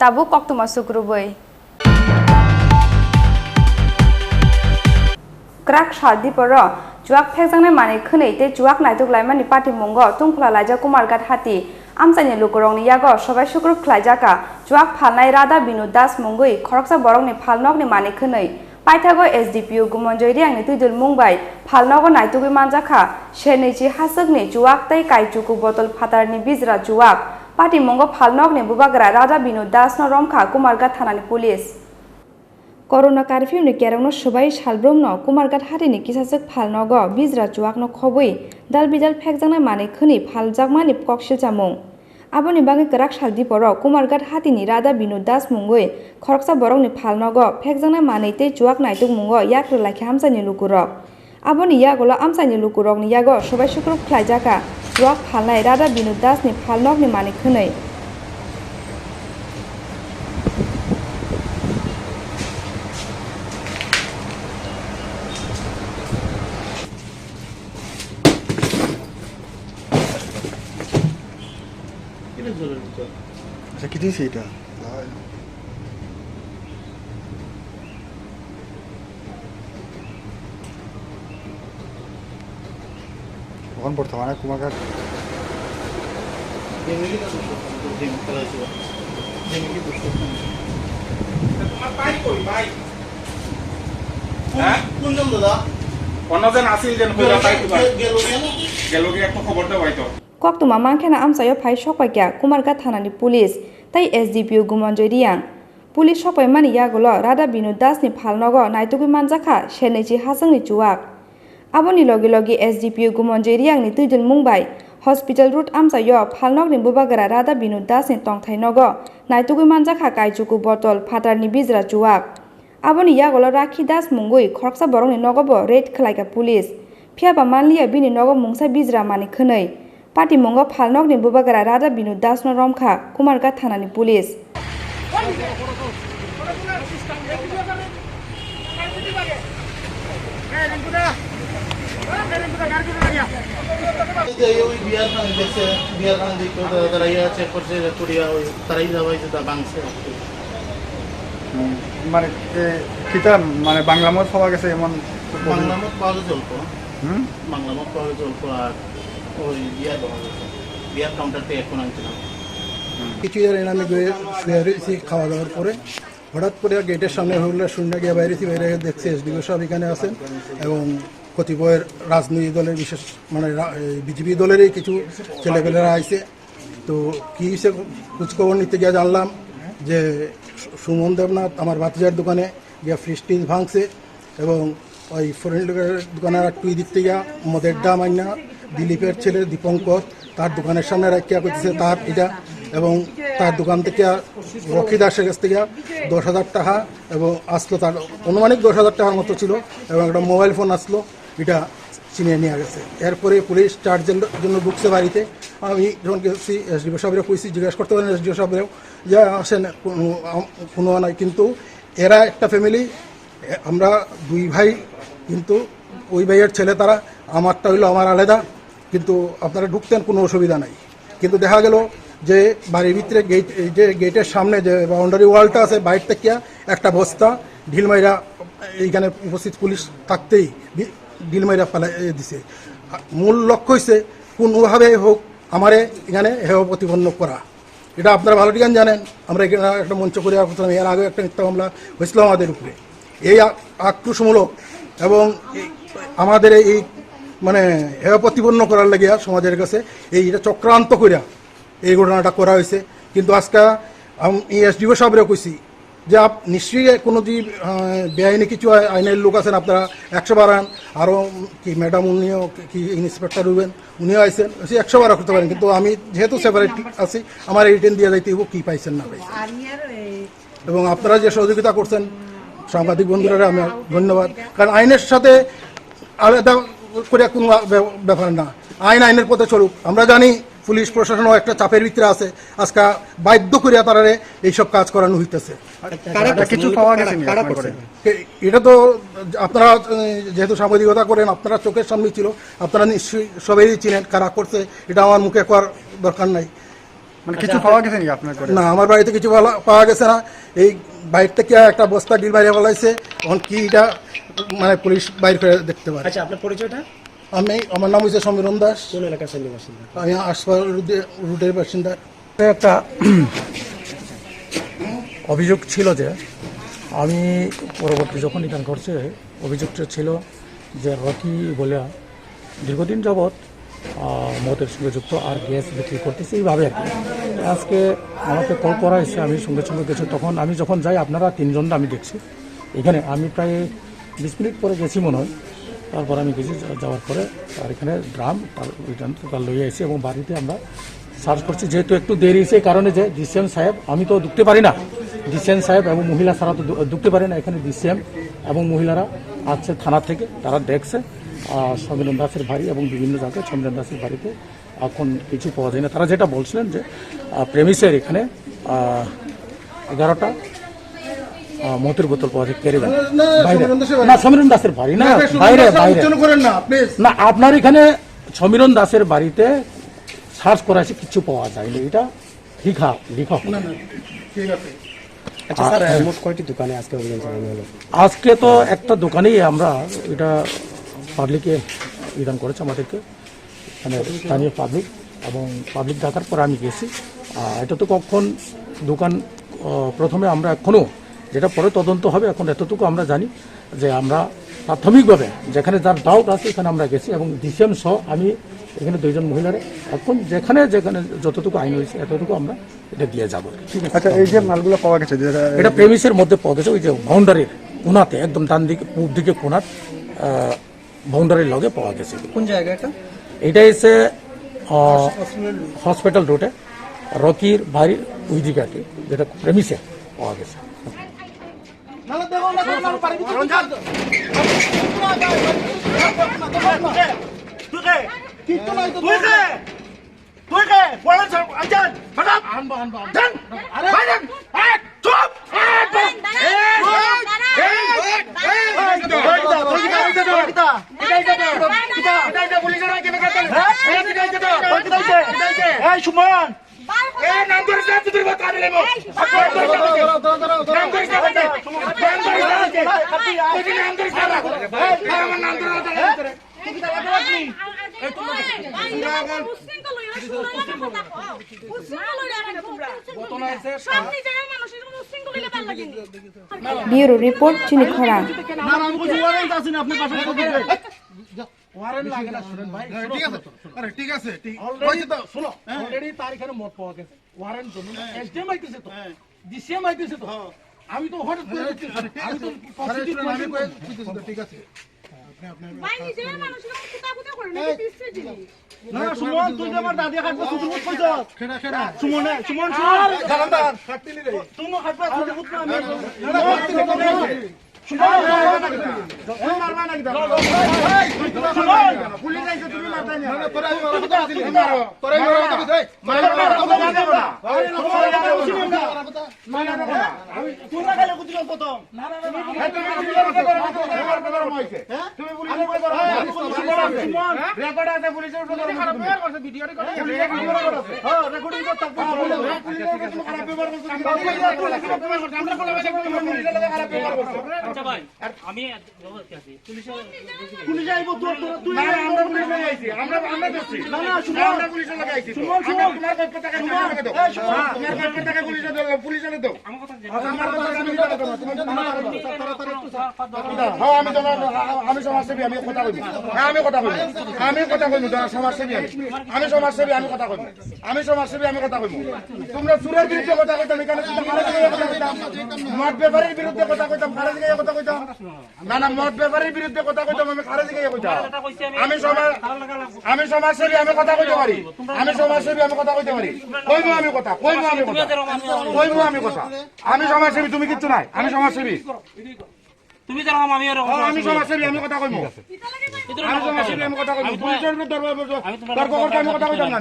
Tabu koktuma sukrubai. Krak shardi poro. Juak phekjang mani khonei te juak naituk laimani party mongo tungkhla laija Kumargat hati amsani lukurongni yago sobai sukrup khlaijaka juak phalnai Radha Binu Das mungui khoroksa borokni phalnokni mani khonei paithago SDPU gumonjoi riangni tuidul mungbai phalnogo naitugui manjaka sheneichi hasakni juak tei kaichuku botol phatarni bijra juak party mongo phalnokni bubagra Radha Binu Das no romkha Kumargat thanani police Corona curfew ni kerangno sobai salbromno Kumargat harini kisasek phalnogo bijra juakno khobui dalbidal phekjangnai mani khoni phaljakmani koksil chamung aboni bangi krak saldi poro Kumargat hatini Radha Binu Das mungui khoroksa borokni phalnogo phekjangnai mani te juak naituk mungo yakro lakhi amsani lukurok aboni yagolo amsani lukurokni yago sobai sukruk khlaijaka juak phalnai Radha Binu Das ni phalnokni mani khonei আচ্ছা কি দিয়েছে এটা এখন বর্তমানে Kumarghat Koktuma mangkhena amsayo phai sokpaikya Kumargat thanani police tai SDPU gumonjoi riang police sokpai mani yagolo Radha Binu Das ni phalnogo naitugui manjaka sheneichi hasangni juak aboni logi logi SDPU gumonjoi riang ni tuidul mungbai hospital route amsayo phalnokni bubagra Radha Binu Das ni tongthainogo naitugui manjaka kaichuku botol phatarni bijra juak aboni yagolo Rakhi Das mungui khoroksa borokni nogobo raid khlaika police phiaba manliya bini nogo mungsa bijra mani khonei Party mongo phalnokni bubagra Radha Binu Das no romkha Kumargat thanani police মানে কিতা মানে বাংলা মত পাওয়া গেছে এমন বাংলা মত পাওয়া গেছে বাংলা মত পাওয়া গেছে আর ওই বিয়ার কাউন্টারতে এখন আনছিলাম কিছু আমি শুয়ে খাওয়া দাওয়ার পরে হঠাৎ করে গেটের সামনে হলে শূন্য গিয়ে বাইরে দেখছি এসডিও সাহেব এখানে আছেন এবং কতিপয় রাজনৈতিক দলের বিশেষ মানে বিজেপি দলেরই কিছু ছেলেপেলেরা আইছে তো কী হিসেবে খোঁজখবর নিতে গিয়ে জানলাম যে সুমন দেবনাথ আমার ভাতিজার দোকানে গিয়ে ফ্রিজ টিজ ভাঙছে এবং ওই ফরেন দোকানের একটু দিক থেকে মদের দাম আইনা দিলীপের ছেলে দীপঙ্কর তার দোকানের সামনে রাখিয়া করতেছে তার এটা এবং তার দোকান থেকে রকি দাসের কাছ থেকে 10,000 টাকা এবং আসলো তার অনুমানিক 10,000 টাকার মতো ছিল এবং একটা মোবাইল ফোন আসলো এটা চিনিয়ে নিয়ে গেছে এরপরে পুলিশ চার্জের জন্য ঢুকছে বাড়িতে আমি যখন গেছি এসডিও সাহেবরা কইছি জিজ্ঞাসা করতে পারেন এসডিও সাহেবরাও যে আসেন কোনো নাই কিন্তু এরা একটা ফ্যামিলি আমরা দুই ভাই কিন্তু ওই ভাইয়ের ছেলে তারা আমারটা হইলো আমার আলাদা কিন্তু আপনারা ঢুকতেন কোনো অসুবিধা নাই কিন্তু দেখা গেল যে বাড়ির ভিতরে গেট এই যে গেটের সামনে যে বাউন্ডারি ওয়ালটা আছে বাইর থেকে একটা বস্তা ঢিলমাইরা এইখানে উপস্থিত পুলিশ থাকতেই ঢিলমাইরা ফেলা দিছে মূল লক্ষ্য হয়েছে কোনোভাবে হোক আমারে এখানে হেয় প্রতিপন্ন করা এটা আপনারা ভালো ঠিকান জানেন আমরা এখানে একটা মঞ্চ করে করছিলাম এর আগে একটা মিথ্যা মামলা হয়েছিল আমাদের উপরে এই আক্রোশমূলক এবং আমাদের এই মানে হেয় প্রতিপন্ন করার লাগিয়া সমাজের কাছে এইটা চক্রান্ত করিয়া এই ঘটনাটা করা হয়েছে কিন্তু আজকে আমি এসডিও সাহেবরা কইছি যে নিশ্চয়ই কোনো যদি বেআইনি কিছু আইনের লোক আছেন আপনারা 100 বার আন আরও কি ম্যাডাম উনিও কি ইন্সপেক্টর হইবেন উনিও আইসেন 100 বার করতে পারেন কিন্তু আমি যেহেতু সেপারেট আছি আমার রিটেন দিয়ে যাইতে কি পাইছেন না পাইছেন এবং আপনারা যে সহযোগিতা করছেন সাংবাদিক বন্ধুরা আমি ধন্যবাদ কারণ আইনের সাথে আলাদা করে কোনো ব্যাপার না আইনের পথে চলুক আমরা জানি পুলিশ প্রশাসনও একটা চাপের ভিতরে আছে আজকে বাধ্য করে তারা এইসব কাজ করানো হইতেছে কিছু পাওয়া গেছে এটা তো আপনারা যেহেতু সাংবাদিকতা করেন আপনারা চোখের সামনে ছিল আপনারা নিশ্চয়ই সবাই চিনেন কারা করছে এটা আমার মুখে করার দরকার নাই মানে কিছু পাওয়া গেছে নাকি আপনার করে? না, আমার বাড়িতে কিছু পাওয়া গেছে না। এই বাইর থেকে একটা বস্তা ডিল বাইরে বলাইছে, এখন কি এটা মানে পুলিশ বাইর করে দেখতে পারে। আচ্ছা, আপনার পরিচয়টা? আমার নাম হচ্ছে সমীরণ দাস, কোন এলাকার স্থানীয় বাসিন্দা? আমি আশপাশ রুটের বাসিন্দা। একটা অভিযোগ ছিল যে আমি পরবর্তী যখন এটা ঘটছে, অভিযোগটা ছিল যে রকি বলে দীর্ঘদিন যাবৎ মদের সঙ্গে যুক্ত আর গ্যাস বিক্রি করতেছে এইভাবে আর কি। আজকে আমাকে কল করা হয়েছে, আমি সঙ্গে সঙ্গে গেছি। তখন আমি যখন যাই আপনারা তিনজন আমি দেখছি এখানে, আমি প্রায় 20 মিনিট পরে গেছি মনে হয়। তারপর আমি গেছি, যাওয়ার পরে আর এখানে ড্রাম তার লইয়ে এসেছি এবং বাড়িতে আমরা সার্চ করছি। যেহেতু একটু দেরি হয়েছে এই কারণে যে ডিসিএম সাহেব, আমি তো ঢুকতে পারি না, ডিসিএম সাহেব এবং মহিলা ছাড়া তো ঢুকতে পারে না। এখানে ডিসিএম এবং মহিলারা আসছে থানা থেকে, তারা দেখছে সমীরণ দাসের বাড়ি এবং বিভিন্ন জায়গায় সমীরণ দাসের বাড়িতে এখন কিছু পাওয়া যায় না। তারা যেটা বলছিলেন যে প্রেমিসের এখানে 11টা মতের বোতল পাওয়া যায় কেড়ে না, সমীরণ দাসের বাড়ি না, বাইরে বাইরে না, আপনার এখানে সমীরণ দাসের বাড়িতে সার্চ করা আছে, কিছু পাওয়া যায়নি। এটা লিখা ঠিক আছে। আচ্ছা স্যার, মোট কয়টি দোকানে আজকে অভিযান চালানো হলো? আজকে তো একটা দোকানেই আমরা এটা পাবলিকে বিধান করেছে আমাদেরকে, মানে স্থানীয় পাবলিক, এবং পাবলিক ডাকার পরে আমি গেছি। এটা তো কখন দোকান প্রথমে আমরা এখনও, যেটা পরে তদন্ত হবে, এখন এতটুকু আমরা জানি যে আমরা প্রাথমিকভাবে যেখানে যার ডাউট আছে এখানে আমরা গেছি এবং ডিসিএম সহ আমি এখানে 2জন মহিলারে এখন যেখানে যেখানে যতটুকু আইন হয়েছে এতটুকু আমরা এটা দিয়ে যাবো। ঠিক আছে। আচ্ছা, এই যে মালগুলো পাওয়া গেছে, এটা প্রেমিসের মধ্যে পাওয়া গেছে, ওই যে বাউন্ডারির কোনাতে, একদম ডান দিকে পূব দিকে কোনার বাউন্ডারির লগে পাওয়া গেছে। কোন জায়গায় এটা এসে হসপিটাল রোডে রকির বাড়ির ওই দিকে আর কি, যেটা প্রেমিসে পাওয়া গেছে। সুমন নাম ধরে তুই ব্যুরো রিপোর্ট চিনিখরা। ঠিক আছে, অলরেডি তার এখানে মত পাওয়া গেছে, ওয়ারেন্ট জন্য এসডিএম আইতেছে তো, ডিসিএম আইতেছে তো, আমি তো হঠাৎ করে আমি তো ঠিক আছে। না সুমন, তুই যে আমার দাদি খাটবো সুমন কইছ সুমন সুমন তুমি খাটবা পুলিশ আইছে, তুমি মারতা না আমি পুলিশ আইব, তুই আমরা পুলিশ লাগাইছি, আমরা দেখছি না না সুমন, আমরা পুলিশ লাগাইছি সুমন তোমার কত টাকা দাও, তোমার কত টাকা পুলিশে দাও, পুলিশে দাও আমার কথা আমি কথা বলবো, তুমি হ্যাঁ আমি সমাজসেবী, আমি কথা কইব, হ্যাঁ আমি কথা কইব, আমি কথা কইব, যারা সমাজসেবী আমি সমাজসেবী, আমি কথা কইব, আমি সমাজসেবী, আমি কথা কইব। তোমরা চুরের বিরুদ্ধে কথা কইতাম, এখানে কথা কইতাম, মদ ব্যাপারীর বিরুদ্ধে কথা কইতাম, খারেজ গায়ে কথা কইতাম, না না মদ ব্যাপারীর বিরুদ্ধে কথা কইতাম, আমি খারেজ গায়ে কইতাম, আমি সমাজসেবী, আমি কথা কইতে পারি, আমি সমাজসেবী, আমি কথা কইতে পারি, কইবো আমি কথা, কইবো আমি কথা, কইবো আমি কথা, আমি সমাজসেবী, তুমি কিচ্ছু নাই, আমি সমাজসেবী, তুমি জানো আমি আমি সমাজসেবী, আমি কথা কইবো, আমি সমাজসেবী, আমি কথা কইবো, পুলিশের দরবার আমি কথা কইতাম না।